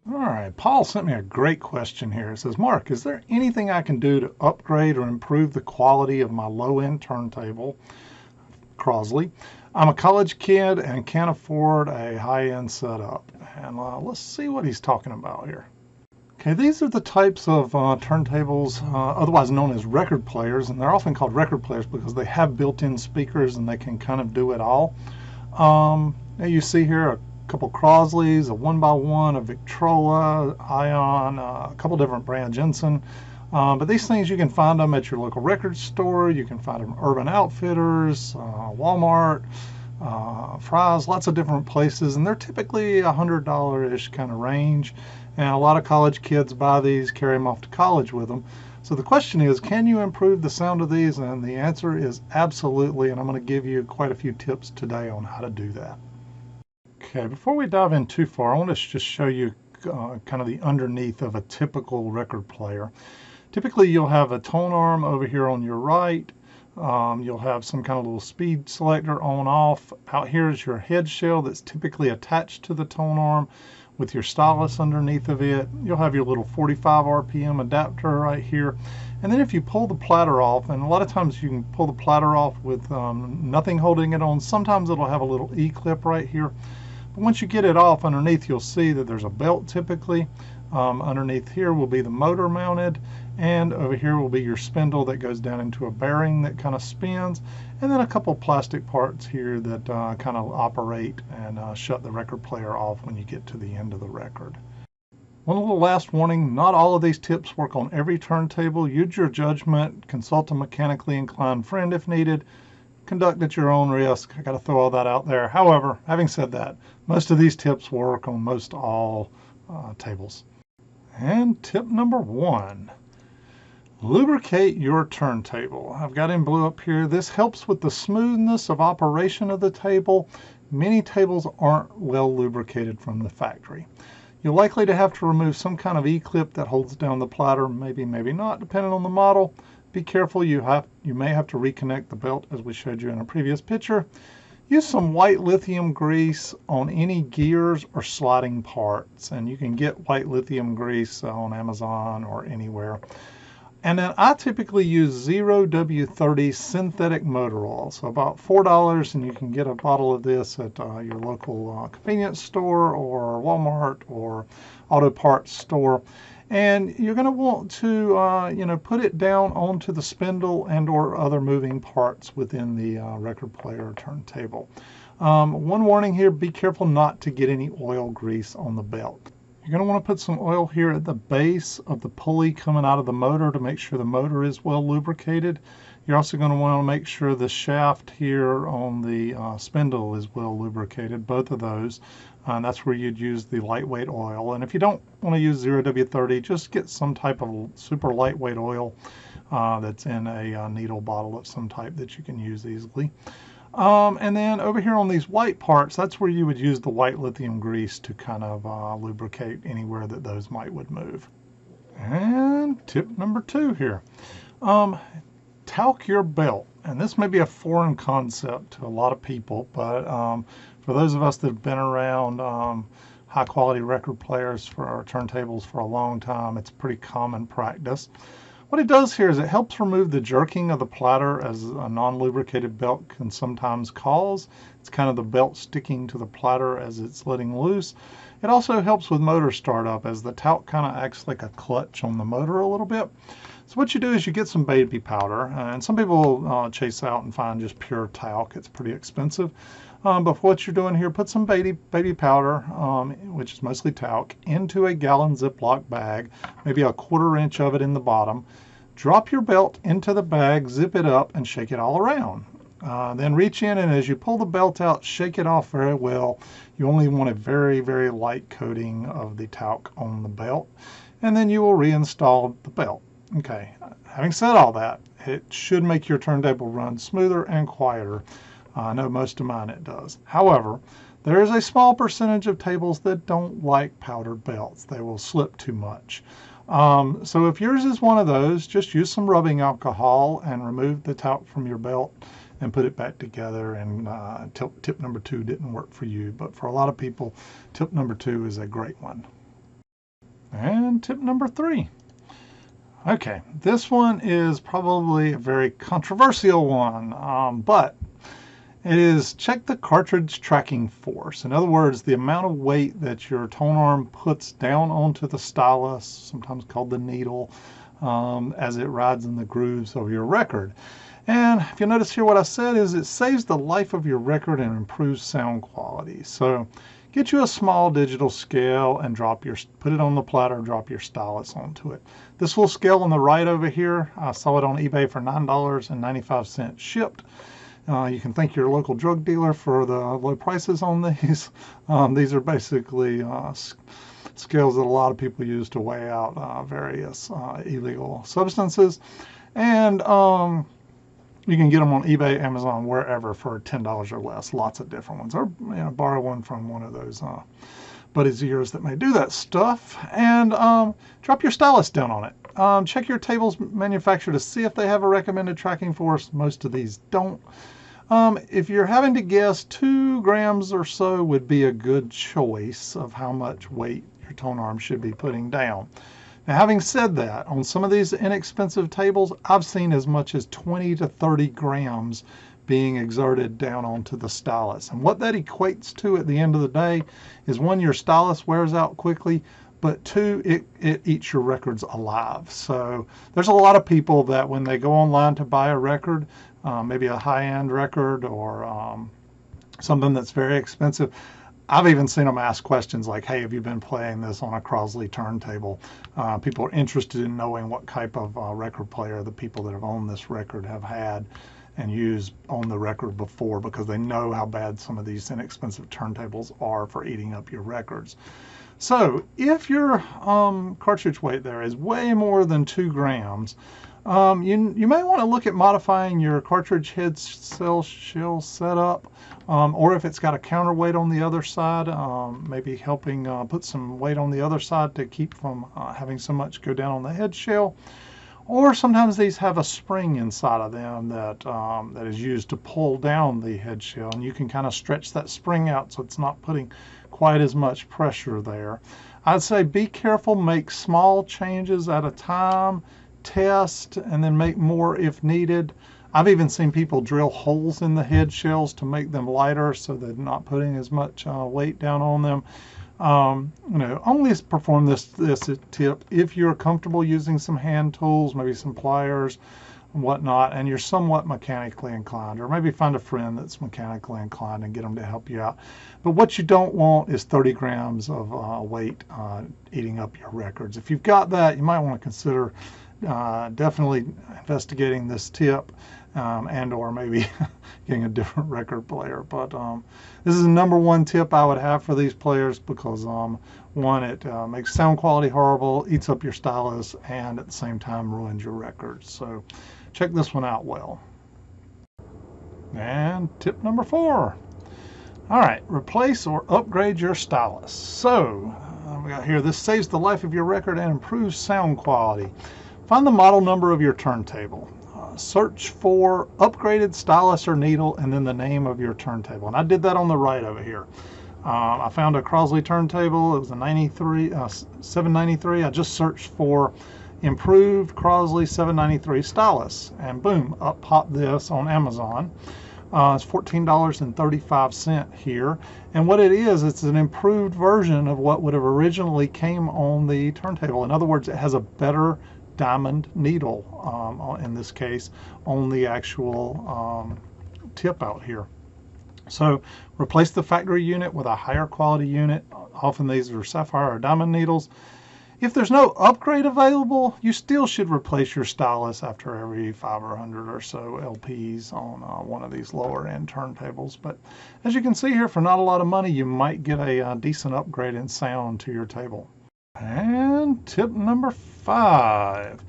All right, Paul sent me a great question here. It says, Mark, is there anything I can do to upgrade or improve the quality of my low-end turntable, Crosley? I'm a college kid and can't afford a high-end setup. And let's see what he's talking about here. Okay, these are the types of turntables, otherwise known as record players, and they're often called record players because they have built-in speakers and they can kind of do it all. Now you see here a couple Crosleys, a 1x1, a Victrola, Ion, a couple different brands, Jensen. But these things, you can find them at your local record store. You can find them at Urban Outfitters, Walmart, Fry's, lots of different places. And they're typically $100-ish kind of range. And a lot of college kids buy these, carry them off to college with them. So the question is, can you improve the sound of these? And the answer is absolutely. And I'm going to give you quite a few tips today on how to do that. Okay, before we dive in too far, I want to just show you kind of the underneath of a typical record player. Typically, you'll have a tone arm over here on your right. You'll have some kind of little speed selector on off. Out here is your head shell that's typically attached to the tone arm with your stylus underneath of it. You'll have your little 45 RPM adapter right here. And then if you pull the platter off, and a lot of times you can pull the platter off with nothing holding it on. Sometimes it'll have a little E-clip right here. But once you get it off, underneath you'll see that there's a belt typically. Underneath here will be the motor mounted, and over here will be your spindle that goes down into a bearing that kind of spins, and then a couple plastic parts here that kind of operate and shut the record player off when you get to the end of the record. One little last warning, not all of these tips work on every turntable. Use your judgment, consult a mechanically inclined friend if needed, conduct at your own risk. I got to throw all that out there. However, having said that, most of these tips work on most all tables. And tip number 1, lubricate your turntable. I've got in blue up here. This helps with the smoothness of operation of the table. Many tables aren't well lubricated from the factory. You're likely to have to remove some kind of E-clip that holds down the platter, maybe not, depending on the model. Be careful, you may have to reconnect the belt as we showed you in a previous picture. Use some white lithium grease on any gears or sliding parts, and you can get white lithium grease on Amazon or anywhere. And then I typically use 0W30 synthetic motor oil, so about $4, and you can get a bottle of this at your local convenience store or Walmart or auto parts store. And you're going to want to, put it down onto the spindle and or other moving parts within the record player or turntable. One warning here, be careful not to get any oil grease on the belt. You're going to want to put some oil here at the base of the pulley coming out of the motor to make sure the motor is well lubricated. You're also going to want to make sure the shaft here on the spindle is well lubricated, both of those. And that's where you'd use the lightweight oil. And if you don't want to use 0W30, just get some type of super lightweight oil that's in a needle bottle of some type that you can use easily. And then over here on these white parts, that's where you would use the white lithium grease to kind of lubricate anywhere that those would move. And tip number 2 here. Talc your belt. And this may be a foreign concept to a lot of people, but for those of us that have been around high quality record players for our turntables for a long time, it's pretty common practice. What it does here is it helps remove the jerking of the platter, as a non-lubricated belt can sometimes cause. It's kind of the belt sticking to the platter as it's letting loose. It also helps with motor startup, as the talc kind of acts like a clutch on the motor a little bit. So what you do is you get some baby powder, and some people chase out and find just pure talc. It's pretty expensive. But for what you're doing here, put some baby powder, which is mostly talc, into a gallon Ziploc bag, maybe a 1/4 inch of it in the bottom. Drop your belt into the bag, zip it up, and shake it all around. Then reach in, and as you pull the belt out, shake it off very well. You only want a very, very light coating of the talc on the belt, and then you will reinstall the belt. Okay, having said all that, it should make your turntable run smoother and quieter. I know most of mine it does. However, there is a small percentage of tables that don't like powdered belts. They will slip too much. So if yours is one of those, just use some rubbing alcohol and remove the talc from your belt and put it back together. And tip number 2 didn't work for you, but for a lot of people, tip number 2 is a great one. And tip number 3. Okay, this one is probably a very controversial one, but it is check the cartridge tracking force. In other words, the amount of weight that your tone arm puts down onto the stylus, sometimes called the needle, as it rides in the grooves of your record. And if you notice here, what I said is it saves the life of your record and improves sound quality. So get you a small digital scale and put it on the platter, drop your stylus onto it. This will scale on the right over here. I saw it on eBay for $9.95 shipped. You can thank your local drug dealer for the low prices on these. These are basically scales that a lot of people use to weigh out various illegal substances. And you can get them on eBay, Amazon, wherever for $10 or less. Lots of different ones. Or borrow one from one of those buddies of yours that may do that stuff. And drop your stylus down on it. Check your table's manufacturer to see if they have a recommended tracking force. Most of these don't. If you're having to guess, 2 grams or so would be a good choice of how much weight your tone arm should be putting down. Now, having said that, on some of these inexpensive tables, I've seen as much as 20 to 30 grams being exerted down onto the stylus. And what that equates to at the end of the day is, 1, your stylus wears out quickly, but 2, it eats your records alive. So there's a lot of people that when they go online to buy a record, maybe a high-end record or something that's very expensive, I've even seen them ask questions like, hey, have you been playing this on a Crosley turntable? People are interested in knowing what type of record player the people that have owned this record have had and used on the record before, because they know how bad some of these inexpensive turntables are for eating up your records. So if your cartridge weight there is way more than 2 grams, you may want to look at modifying your cartridge head shell setup, or if it's got a counterweight on the other side, maybe helping put some weight on the other side to keep from having so much go down on the head shell. Or sometimes these have a spring inside of them that is used to pull down the head shell, and you can kind of stretch that spring out so it's not putting quite as much pressure there. I'd say be careful, make small changes at a time, test, and then make more if needed. I've even seen people drill holes in the head shells to make them lighter so they're not putting as much weight down on them. Only perform this tip if you're comfortable using some hand tools, maybe some pliers and whatnot, and you're somewhat mechanically inclined, or maybe find a friend that's mechanically inclined and get them to help you out. But what you don't want is 30 grams of weight eating up your records. If you've got that, you might want to consider definitely investigating this tip, and or maybe getting a different record player. But this is the #1 tip I would have for these players, because 1, it makes sound quality horrible, eats up your stylus, and at the same time ruins your records. So check this one out well. And tip number 4. All right, replace or upgrade your stylus. So we got here, this saves the life of your record and improves sound quality. Find the model number of your turntable. Search for upgraded stylus or needle, and then the name of your turntable. And I did that on the right over here. I found a Crosley turntable. It was a 793. I just searched for improved Crosley 793 stylus, and boom, up popped this on Amazon. It's $14.35 here. And what it is, it's an improved version of what would have originally came on the turntable. In other words, it has a better diamond needle, in this case, on the actual tip out here. So replace the factory unit with a higher quality unit. Often these are sapphire or diamond needles. If there's no upgrade available, you still should replace your stylus after every 5 or 100 or so LPs on one of these lower end turntables. But as you can see here, for not a lot of money, you might get a decent upgrade in sound to your table. And tip number 5,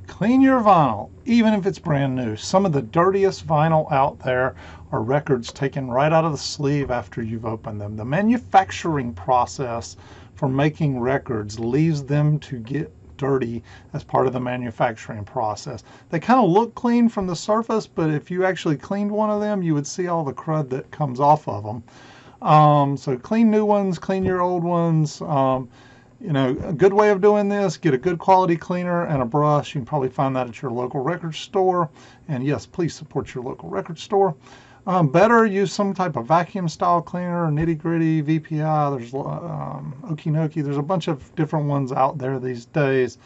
clean your vinyl, even if it's brand new. Some of the dirtiest vinyl out there are records taken right out of the sleeve after you've opened them. The manufacturing process for making records leaves them to get dirty as part of the manufacturing process. They kind of look clean from the surface, but if you actually cleaned one of them, you would see all the crud that comes off of them. So clean new ones, clean your old ones. You know, a good way of doing this, get a good quality cleaner and a brush. You can probably find that at your local record store. And yes, please support your local record store. Better use some type of vacuum style cleaner, Nitty Gritty, VPI, there's Okinoki, there's a bunch of different ones out there these days.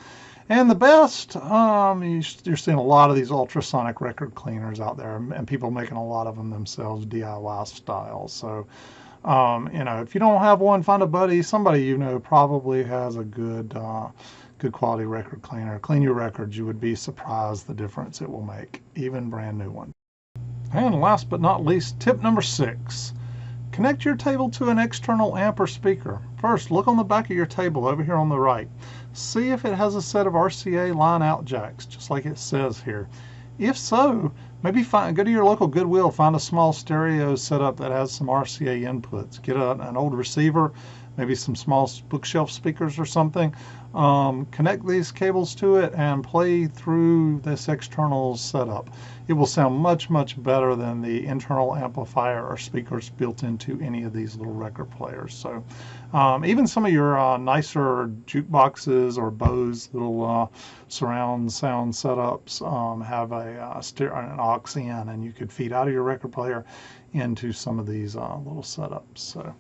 And the best, you're seeing a lot of these ultrasonic record cleaners out there, and people making a lot of them themselves, DIY style. So, you know, if you don't have one, find a buddy. Somebody you know probably has a good quality record cleaner. Clean your records. You would be surprised the difference it will make, even brand new ones. And last but not least, tip number 6. Connect your table to an external amp or speaker. First, look on the back of your table over here on the right. See if it has a set of RCA line-out jacks, just like it says here. If so, maybe go to your local Goodwill, find a small stereo setup that has some RCA inputs. Get an old receiver, maybe some small bookshelf speakers or something. Connect these cables to it and play through this external setup. It will sound much, much better than the internal amplifier or speakers built into any of these little record players. So even some of your nicer jukeboxes or Bose little surround sound setups have an aux in, and you could feed out of your record player into some of these little setups. So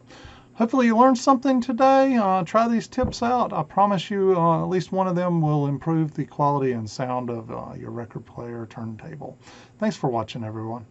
hopefully you learned something today. Try these tips out. I promise you at least one of them will improve the quality and sound of your record player turntable. Thanks for watching, everyone.